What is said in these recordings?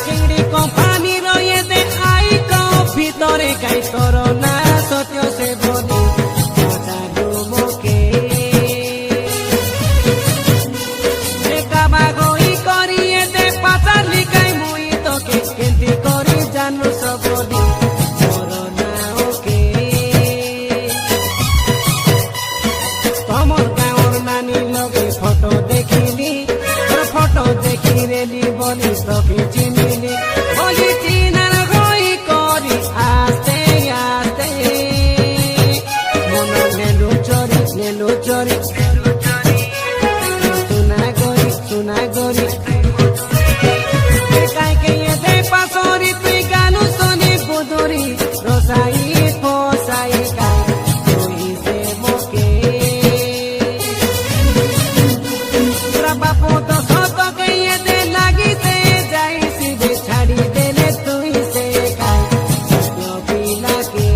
চিংড়ি কোম্পানি রয়েছে আই কো ভিতরে গাই তোর না সত্য সে বলি জানু মোকে কাবাগই করিয়ে দে পাচার লিখাই মুই তোকে কেন্দ্রি করি জানু সবলি করোনা ওকে তোমার গাঁর নানি লগে ফটো দেখিলি ফটো দেখি রেলি বলি তোকে চিনিলি বলি চিনার হই করি আস্তে আস্তে মন নেলু চরি সুনা গরি কাইকে দে পাশরি তুই গানু শনি বুদুরি রসাই ফসাই কাই তুই সে মোকে বাপু তো সত গইয়ে দে লাগি সে যাই সিধে ছাড়ি দেলে তুই সে কাই পিলাকে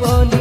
বলি